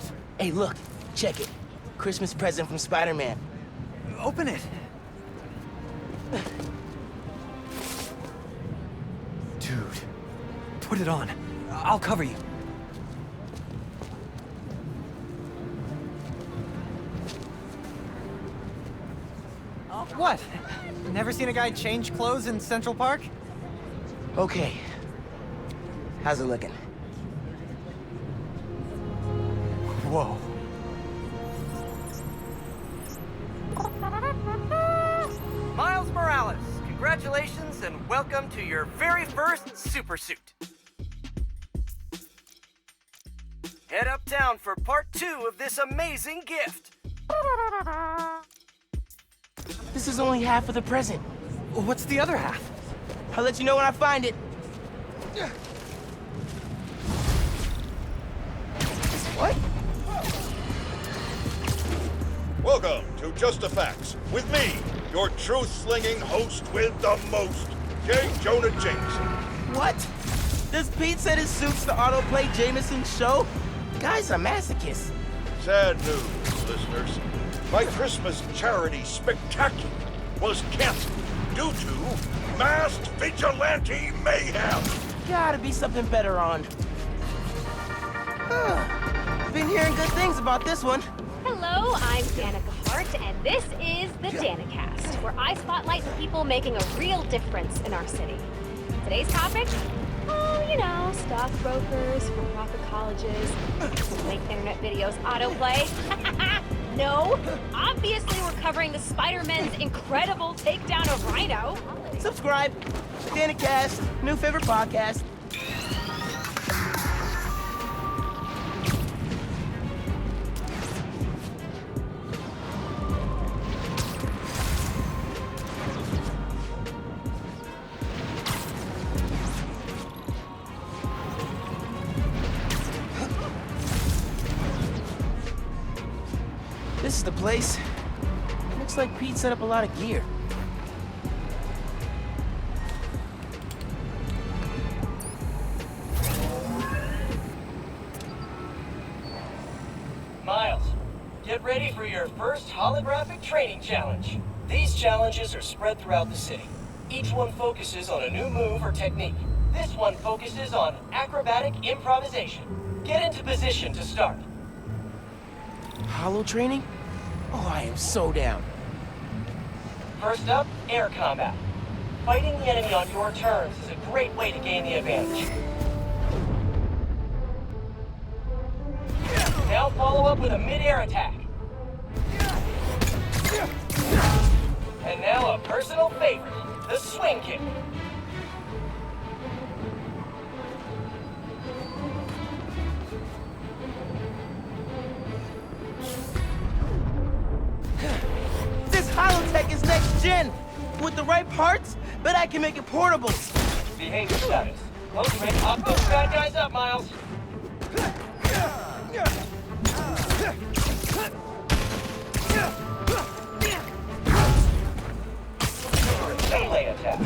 stuff. Hey, look. Check it. Christmas present from Spider-Man. Open it. Dude, put it on. I'll cover you. What? Never seen a guy change clothes in Central Park? Okay. How's it looking? Whoa. Miles Morales, congratulations and welcome to your very first super suit. Head uptown for part 2 of this amazing gift. This is only half of the present. What's the other half? I'll let you know when I find it. What? Welcome to Just the Facts with me, your truth-slinging host with the most, J. Jonah Jameson. What? Does Pete said his suit's the autoplay Jameson's show? Guy's a masochist. Sad news, listeners. My Christmas charity spectacular was canceled due to masked vigilante mayhem. Gotta be something better on. Been hearing good things about this one. Hello, I'm Danica Hart, and this is the Danicast, where I spotlight the people making a real difference in our city. Today's topic? Oh, you know, stockbrokers, for-profit colleges, make internet videos autoplay. No, obviously we're covering the Spider-Man's incredible takedown of Rhino. Subscribe. Danicast, new favorite podcast. This is the place. Looks like Pete set up a lot of gear. Miles, get ready for your first holographic training challenge. These challenges are spread throughout the city. Each one focuses on a new move or technique. This one focuses on acrobatic improvisation. Get into position to start. Holo training? Oh, I am so down. First up, air combat. Fighting the enemy on your terms is a great way to gain the advantage. Now follow up with a mid-air attack. And now a personal favorite, the swing kick. This holotech is next gen. With the right parts, bet I can make it portable. Behavior status. Close range. Pop those bad guys up, Miles. Melee attack.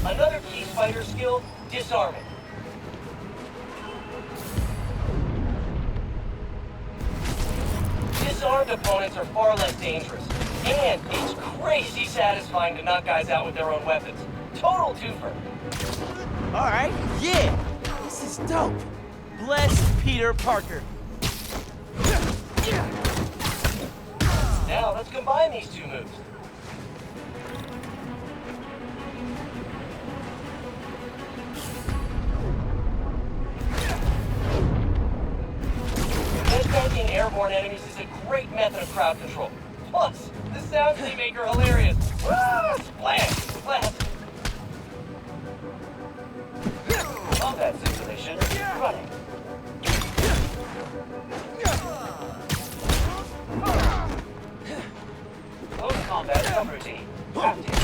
Another key fighter skill, disarming. Disarmed opponents are far less dangerous, and it's crazy satisfying to knock guys out with their own weapons. Total twofer. All right, yeah. This is dope. Bless Peter Parker. Now let's combine these two moves. Headbanging airborne enemies is a great method of crowd control. Plus, the sounds they make are hilarious. Splash! Splash! Combat simulation running. Close combat subroutine active.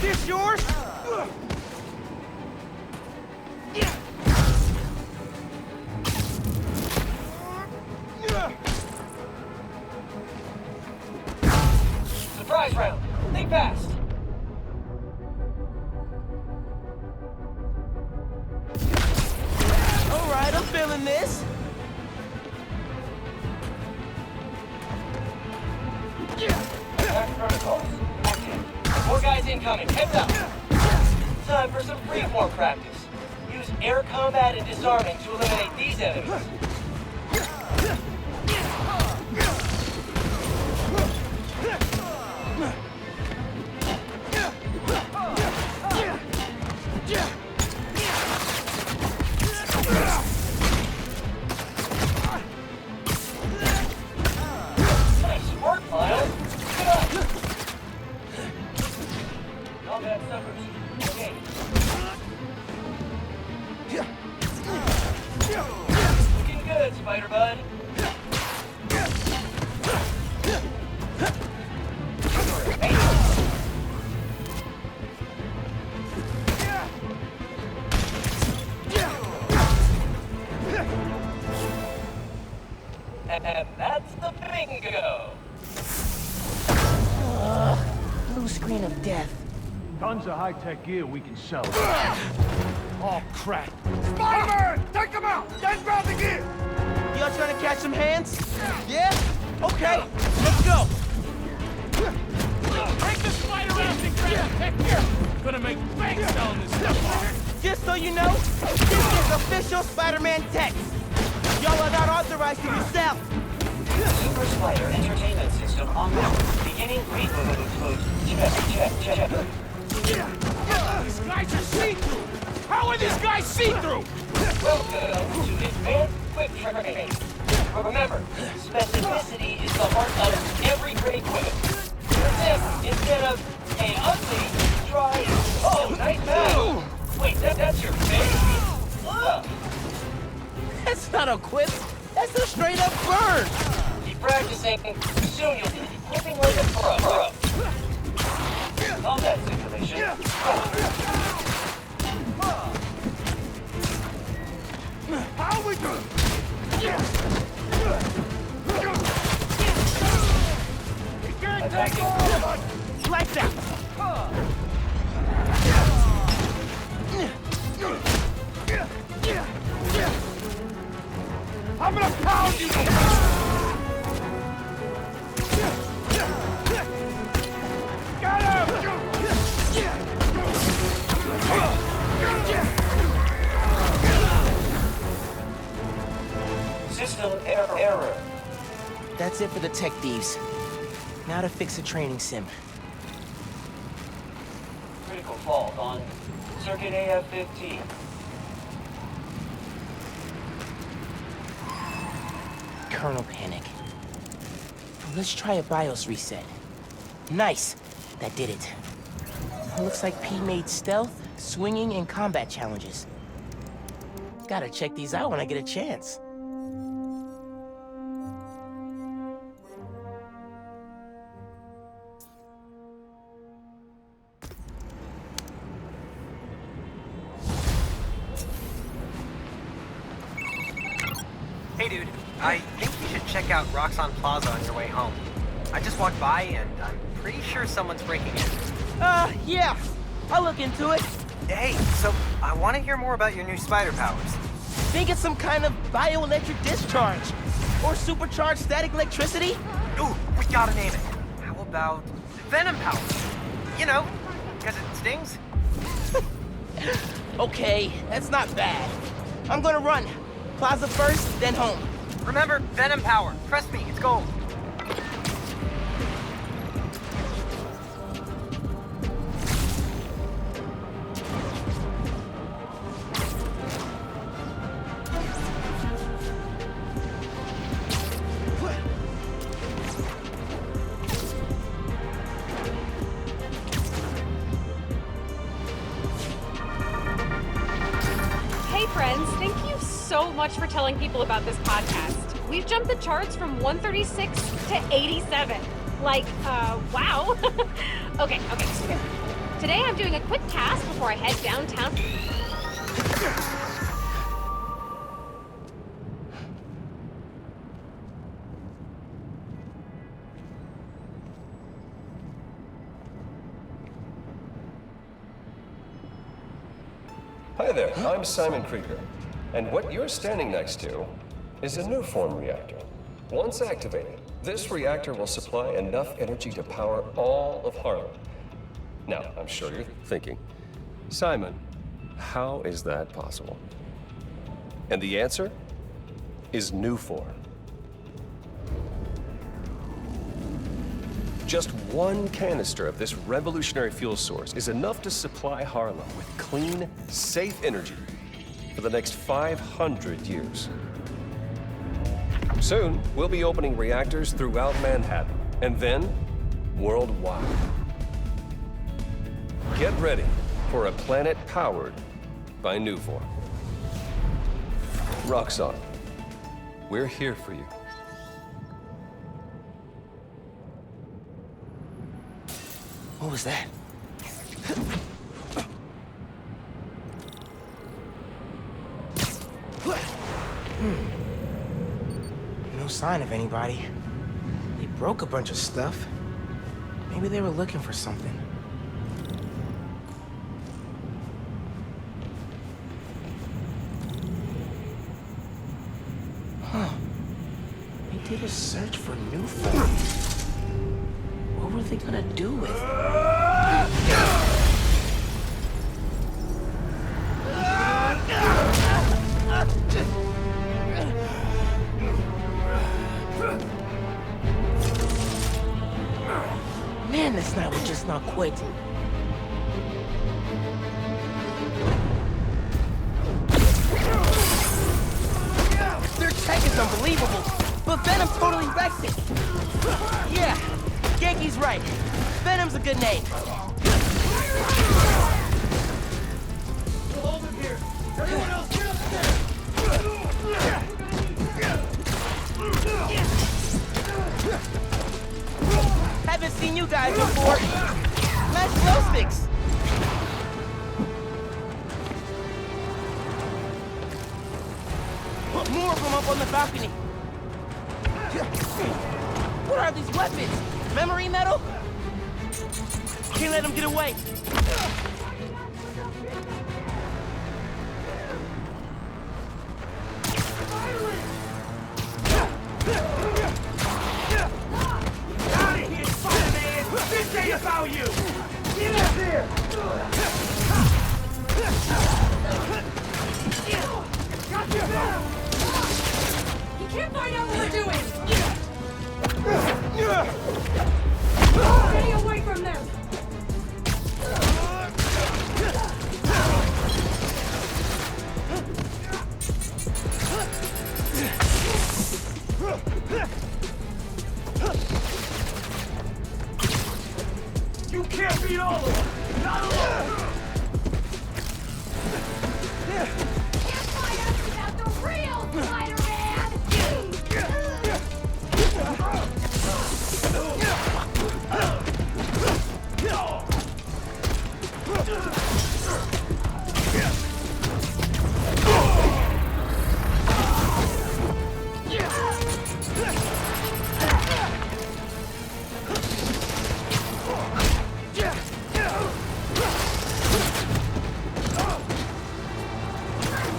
This yours? Surprise round. Think fast. Alright, I'm feeling this. Attack protocols. Active. More guys incoming. Heads up. Time for some freeform practice. Use air combat and disarming to eliminate these enemies. Nice work, Miles. Good up. Combat suffers. Okay. Looking good, Spider Bud. And that's the bingo. Blue screen of death. Tons of high-tech gear we can sell. Oh, crap. Spider-Man! Take him out! Then grab the gear! Y'all trying to catch some hands? Yeah? Okay, let's go. Take the spider out and grab the tech gear! Gonna make bank selling this stuff! Just so you know, this is official Spider-Man tech. Y'all are not authorized to resell. Super Spider Entertainment System online. Beginning reboot. Check. These guys are see-through! How are these guys see-through? Welcome to Advanced Quick Training. Remember, specificity is the heart of every great equipment. If instead of a ugly, try, oh, nice move. Wait, that's your face? Ugh. That's not a quip. That's a straight-up burn. Keep practicing. Soon you'll be equipping like a pro. Combat simulation. How we do? Attacking. Like that. I'm gonna pound you! Got him! System error. That's it for the tech thieves. Now to fix a training sim. Critical fault on circuit AF-15. Kernel panic. Let's try a BIOS reset. Nice. That did it. Looks like P made stealth, swinging, and combat challenges. Gotta check these out when I get a chance. Hey, dude. I think you should check out Roxxon Plaza on your way home. I just walked by, and I'm pretty sure someone's breaking in. Yeah. I'll look into it. Hey, so I want to hear more about your new spider powers. Think it's some kind of bioelectric discharge. Or supercharged static electricity. Ooh, we gotta name it. How about Venom powers? You know, because it stings. Okay, that's not bad. I'm gonna run. Plaza first, then home. Remember, Venom power. Trust me, it's gold. Hey friends, thank you so much for telling people about this podcast. We've jumped the charts from 136 to 87. Like, wow. Okay. Today I'm doing a quick cast before I head downtown. Hi there, I'm Simon Krieger. And what you're standing next to is a new form reactor. Once activated, this reactor will supply enough energy to power all of Harlem. Now, I'm sure you're thinking, Simon, how is that possible? And the answer is new form. Just one canister of this revolutionary fuel source is enough to supply Harlem with clean, safe energy for the next 500 years. Soon, we'll be opening reactors throughout Manhattan, and then worldwide. Get ready for a planet powered by Nuform. Roxxon, we're here for you. What was that? No sign of anybody. They broke a bunch of stuff. Maybe they were looking for something. Huh. They did a search for Nuform. What were they gonna do with it? Man, this night will just not quit. Their tech is unbelievable, but Venom totally wrecks it. Yeah, Genki's right. Venom's a good name. Hold him here. Everyone else get upstairs. Haven't seen you guys before. Nice glow sticks. More of them up on the balcony. What are these weapons? Memory metal? Can't let them get away. Out of here, Spider-Man! This ain't about you! Get up here! Got you now! You can't find out what we're doing! Stay away from them! You can't beat all of them! Not alone! Can't find us without the real Spider-Man!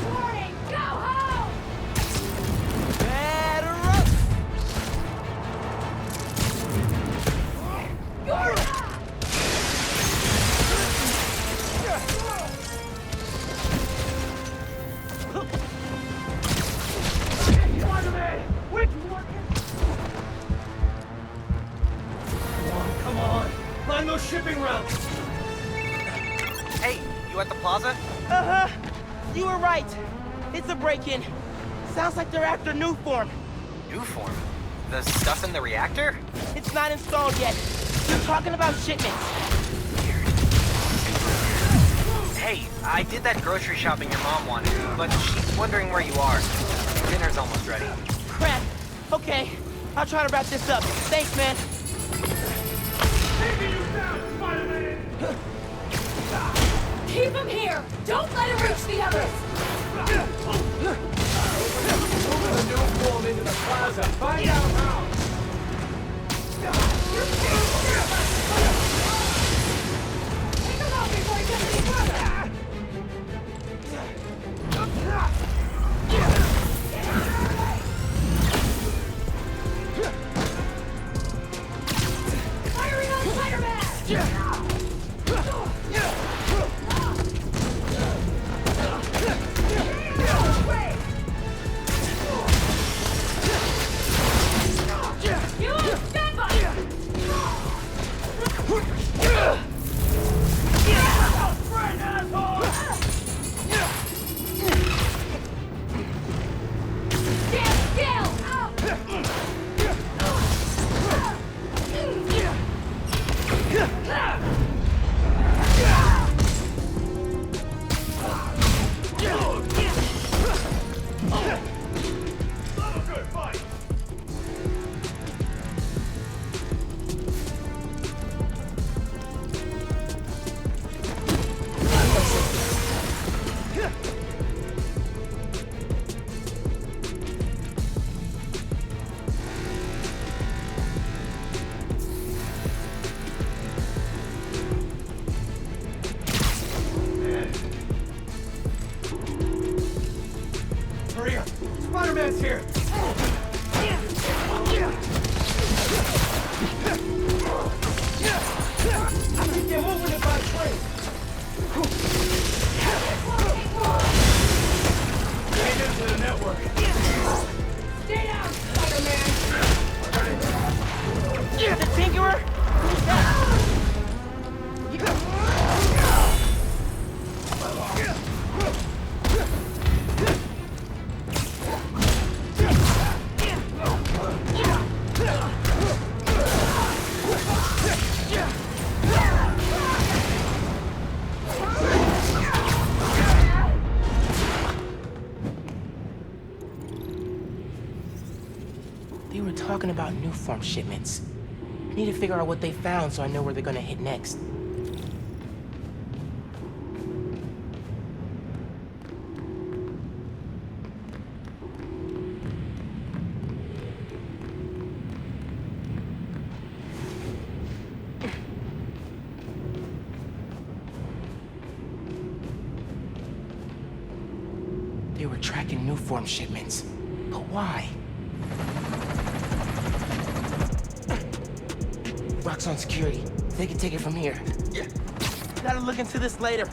Warning! Go home! Batter up! You're not! Spider-Man! Which one? Come on! Find those shipping routes! Hey, you at the plaza? Uh-huh. You were right. It's a break-in. Sounds like they're after Nuform. New form? The stuff in the reactor? It's not installed yet. You're talking about shipments. Hey, I did that grocery shopping your mom wanted, but she's wondering where you are. Dinner's almost ready. Crap. Okay. I'll try to wrap this up. Thanks, man. Taking you down, Spider-Man! Keep him here! Don't let him reach the others! Move the new form into the plaza. Find out how! Take him out before he gets any further! talking about new form shipments. I need to figure out what they found so I know where they're gonna hit next. They were tracking new form shipments. But why? Rock's on security. They can take it from here. Yeah. Gotta look into this later.